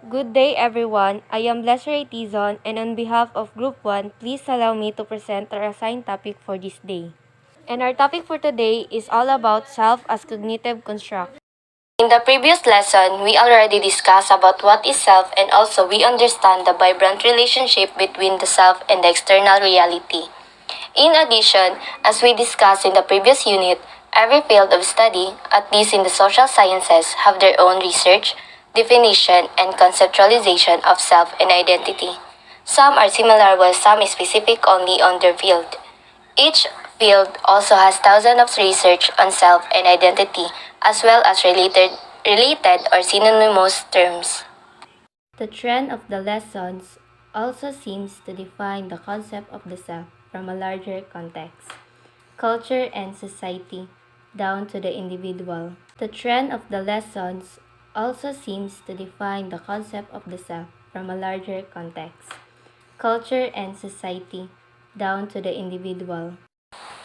Good day everyone, I am Leslie Tizon and on behalf of Group 1, please allow me to present our assigned topic for this day. And our topic for today is all about self as cognitive construct. In the previous lesson, we already discussed about what is self and also we understand the vibrant relationship between the self and the external reality. In addition, as we discussed in the previous unit, every field of study, at least in the social sciences, have their own research, definition, and conceptualization of self and identity. Some are similar while some is specific only on their field. Each field also has thousands of research on self and identity, as well as related or synonymous terms. The trend of the lessons also seems to define the concept of the self from a larger context, culture and society, down to the individual. The trend of the lessons also seems to define the concept of the self from a larger context, culture and society, down to the individual.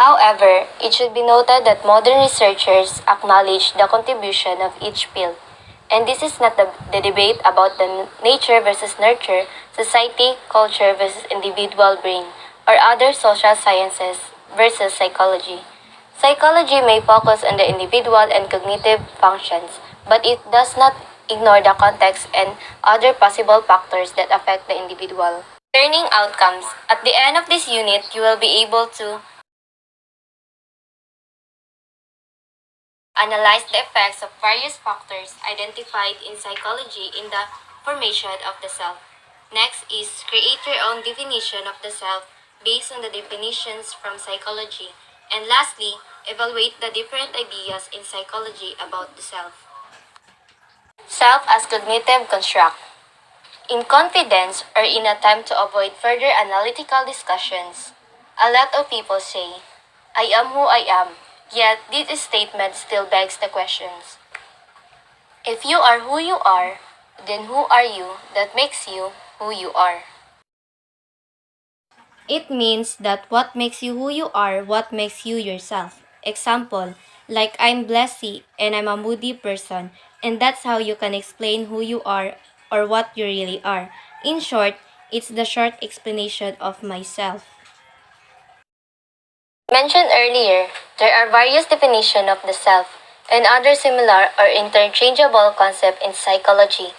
However, it should be noted that modern researchers acknowledge the contribution of each field. And this is not the debate about the nature versus nurture, society, culture versus individual brain, or other social sciences versus psychology. Psychology may focus on the individual and cognitive functions, but it does not ignore the context and other possible factors that affect the individual. Learning outcomes. At the end of this unit, you will be able to analyze the effects of various factors identified in psychology in the formation of the self. Next is create your own definition of the self based on the definitions from psychology. And lastly, evaluate the different ideas in psychology about the self. Self as cognitive construct. In confidence or in attempt to avoid further analytical discussions, a lot of people say, I am who I am, yet this statement still begs the questions. If you are who you are, then who are you that makes you who you are? It means that what makes you who you are, what makes you yourself. Example, like I'm Blessy and I'm a moody person, and that's how you can explain who you are or what you really are. In short, it's the short explanation of myself. Mentioned earlier, there are various definitions of the self and other similar or interchangeable concepts in psychology.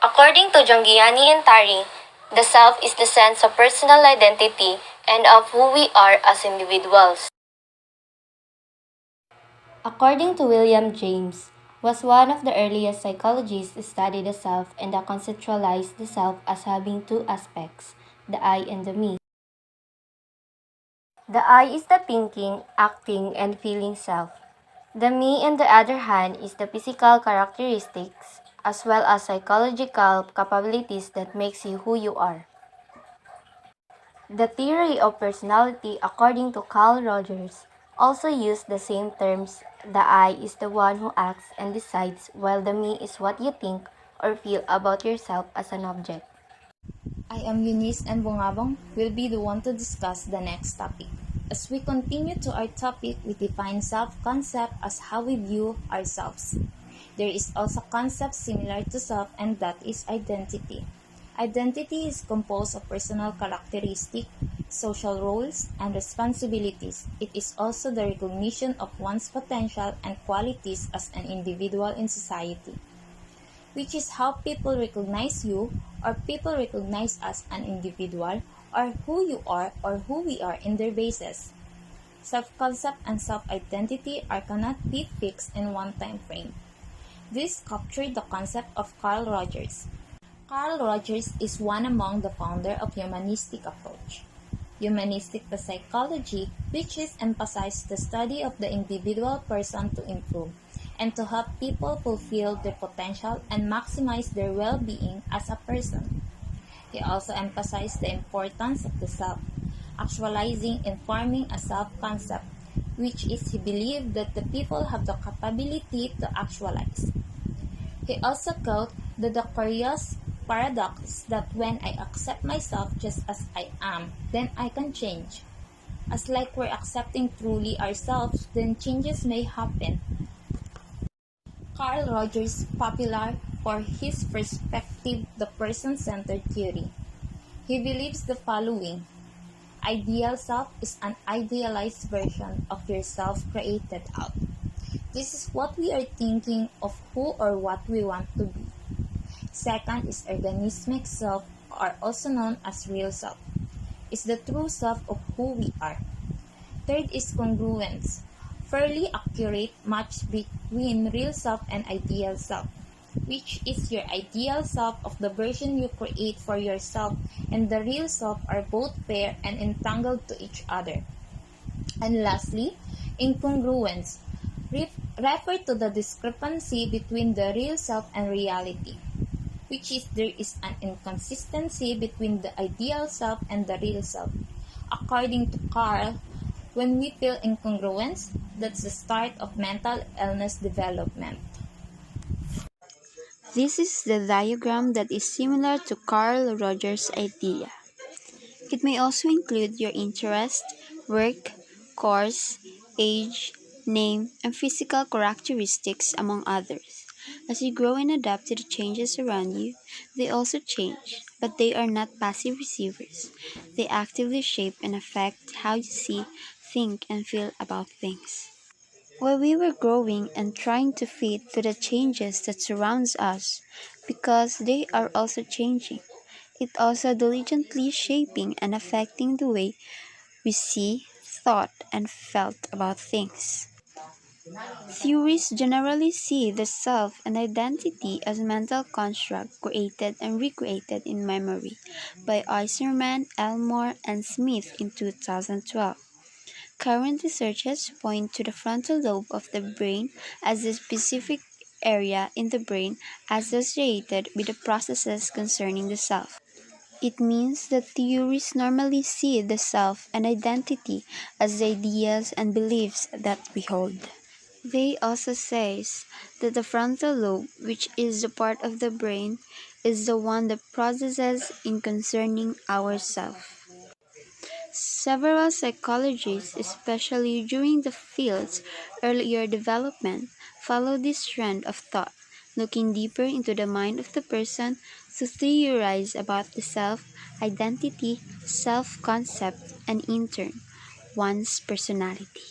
According to Jongiani and Tari, the self is the sense of personal identity and of who we are as individuals. According to William James, was one of the earliest psychologists to study the self and to conceptualize the self as having two aspects, the I and the me. The I is the thinking, acting, and feeling self. The me, on the other hand, is the physical characteristics as well as psychological capabilities that makes you who you are. The theory of personality, according to Carl Rogers, also used the same terms. The I is the one who acts and decides, while the me is what you think or feel about yourself as an object. I am Eunice and Bungabong will be the one to discuss the next topic. As we continue to our topic, we define self-concept as how we view ourselves. There is also a concept similar to self, and that is identity. Identity is composed of personal characteristics, social roles, and responsibilities. It is also the recognition of one's potential and qualities as an individual in society, which is how people recognize you or people recognize us an individual or who you are or who we are in their basis. Self-concept and self-identity cannot be fixed in one time frame. This captured the concept of Carl Rogers. Carl Rogers is one among the founder of humanistic approach. Humanistic psychology, which is emphasized the study of the individual person to improve and to help people fulfill their potential and maximize their well-being as a person. He also emphasized the importance of the self, actualizing and forming a self-concept, which is he believed that the people have the capability to actualize. He also quoted the curious paradox that when I accept myself just as I am, then I can change. As like we're accepting truly ourselves, then changes may happen. Carl Rogers, popular for his perspective, the person-centered theory. He believes the following: ideal self is an idealized version of yourself created out. This is what we are thinking of who or what we want to be. Second is organismic self, or also known as real self. Is the true self of who we are. Third is congruence, fairly accurate match between real self and ideal self, which is your ideal self of the version you create for yourself and the real self are both fair and entangled to each other. And lastly, incongruence, refer to the discrepancy between the real self and reality, which is there is an inconsistency between the ideal self and the real self. According to Carl, when we feel incongruence, that's the start of mental illness development. This is the diagram that is similar to Carl Rogers' idea. It may also include your interest, work, course, age, name, and physical characteristics, among others. As you grow and adapt to the changes around you, they also change, but they are not passive receivers. They actively shape and affect how you see, think, and feel about things. While we were growing and trying to fit to the changes that surrounds us, because they are also changing, it also diligently shaping and affecting the way we see, thought, and felt about things. Theories generally see the self and identity as mental construct created and recreated in memory by Eiserman, Elmore, and Smith in 2012. Current researches point to the frontal lobe of the brain as a specific area in the brain associated with the processes concerning the self. It means that theories normally see the self and identity as the ideas and beliefs that we hold. They also say that the frontal lobe, which is the part of the brain, is the one that processes in concerning ourself. Several psychologists, especially during the field's earlier development, follow this trend of thought, looking deeper into the mind of the person to theorize about the self, identity, self-concept, and in turn, one's personality.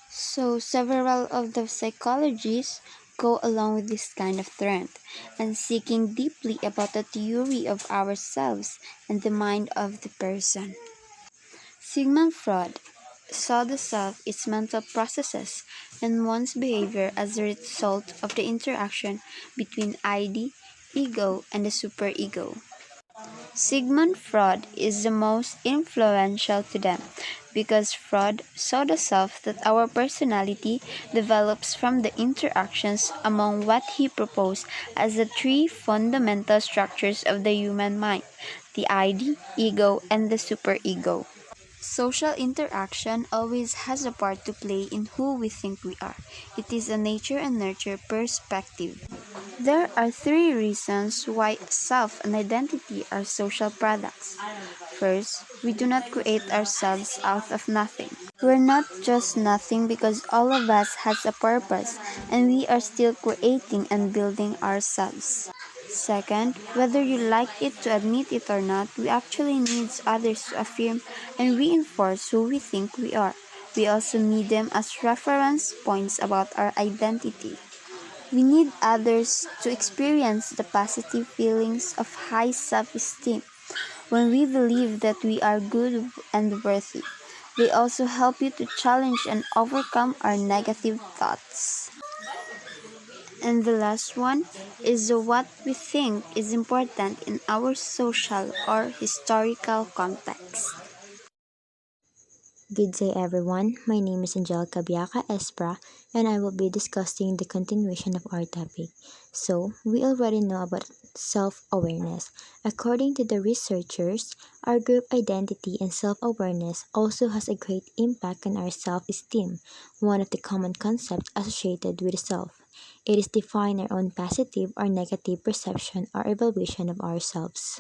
So several of the psychologists go along with this kind of trend and seeking deeply about the theory of ourselves and the mind of the person. Sigmund Freud saw the self, its mental processes, and one's behavior as a result of the interaction between id, ego, and the superego. Sigmund Freud is the most influential to them because Freud saw the self that our personality develops from the interactions among what he proposed as the three fundamental structures of the human mind: the id, ego, and the superego. Social interaction always has a part to play in who we think we are. It is a nature and nurture perspective. There are three reasons why self and identity are social products. First, we do not create ourselves out of nothing. We're not just nothing because all of us has a purpose and we are still creating and building ourselves. Second, whether you like it to admit it or not, we actually need others to affirm and reinforce who we think we are. We also need them as reference points about our identity. We need others to experience the positive feelings of high self-esteem when we believe that we are good and worthy. They also help you to challenge and overcome our negative thoughts. And the last one is what we think is important in our social or historical context. Good day everyone, my name is Angelica Biaca Espra and I will be discussing the continuation of our topic. So, we already know about self-awareness. According to the researchers, our group identity and self-awareness also has a great impact on our self-esteem, one of the common concepts associated with the self. It is define our own positive or negative perception or evaluation of ourselves.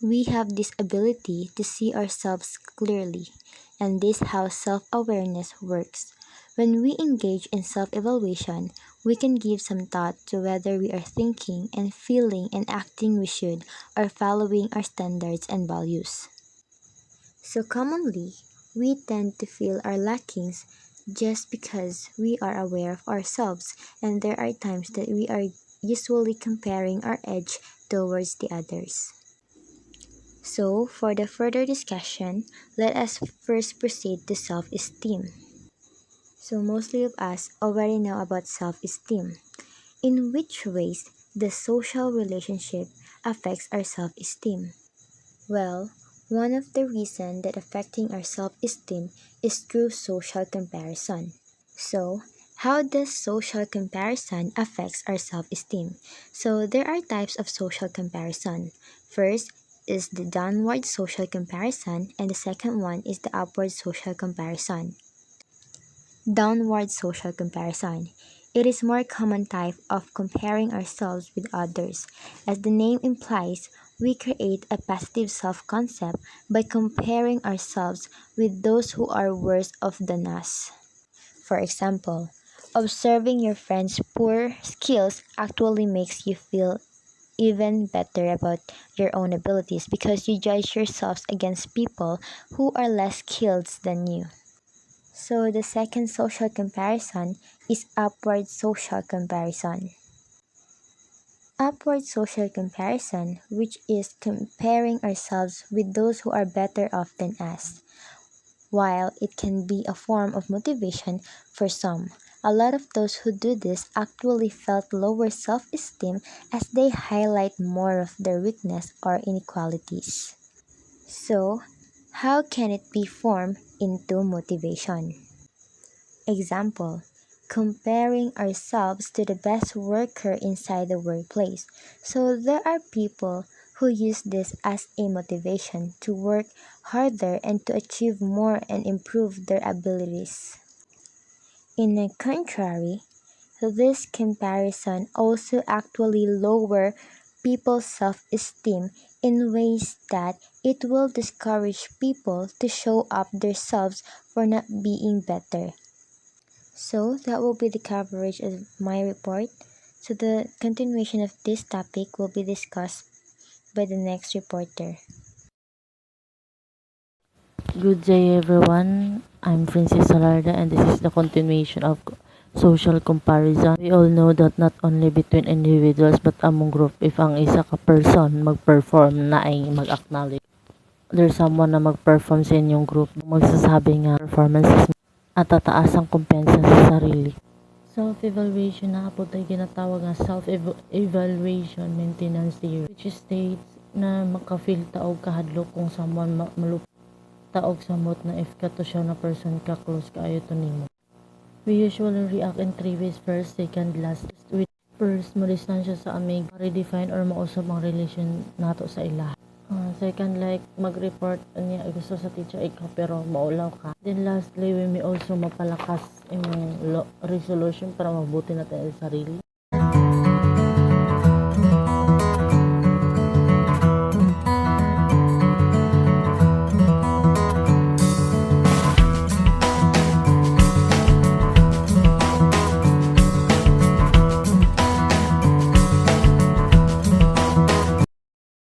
We have this ability to see ourselves clearly, and this is how self-awareness works. When we engage in self-evaluation, we can give some thought to whether we are thinking and feeling and acting we should or following our standards and values. So commonly, we tend to feel our lackings just because we are aware of ourselves, and there are times that we are usually comparing our edge towards the others. So, for the further discussion, let us first proceed to self esteem. So, mostly of us already know about self esteem. In which ways the social relationship affects our self esteem? Well, one of the reasons that affecting our self-esteem is through social comparison. So, how does social comparison affects our self-esteem? So, there are types of social comparison. First is the downward social comparison and the second one is the upward social comparison. Downward social comparison. It is more common type of comparing ourselves with others. As the name implies, we create a positive self-concept by comparing ourselves with those who are worse off than us. For example, observing your friend's poor skills actually makes you feel even better about your own abilities because you judge yourselves against people who are less skilled than you. So the second social comparison is upward social comparison. Upward social comparison, which is comparing ourselves with those who are better off than us. While it can be a form of motivation for some, a lot of those who do this actually felt lower self-esteem as they highlight more of their weakness or inequalities. So, how can it be formed into motivation? Example, comparing ourselves to the best worker inside the workplace. So there are people who use this as a motivation to work harder and to achieve more and improve their abilities. In the contrary, this comparison also actually lower people's self-esteem in ways that it will discourage people to show up themselves for not being better. So that will be the coverage of my report. So the continuation of this topic will be discussed by the next reporter. Good day, everyone. I'm Francis Salarda, and this is the continuation of social comparison. We all know that not only between individuals but among group, if ang isa ka person mag-perform na ay mag-acknowledge. There's someone na mag-perform sa inyong group, magsasabi nga performances at tataas ang kumpiyansa sa sarili. Self-evaluation na po tayo ginatawag nga self-evaluation maintenance theory, which states na makafeel taog kahadlok kung someone malupit taog samot na if kato siya na person ka close kaayo to nimo. We usually react in three ways: first, second, last. With first, mo distansya sa amig, redefine or mausab ang relation nato sa ila. Second, like mag-report niya gusto sa teacher ikaw pero maulaw ka. Then lastly, we may also mapalakas imong resolution para mabuti natin ang sarili.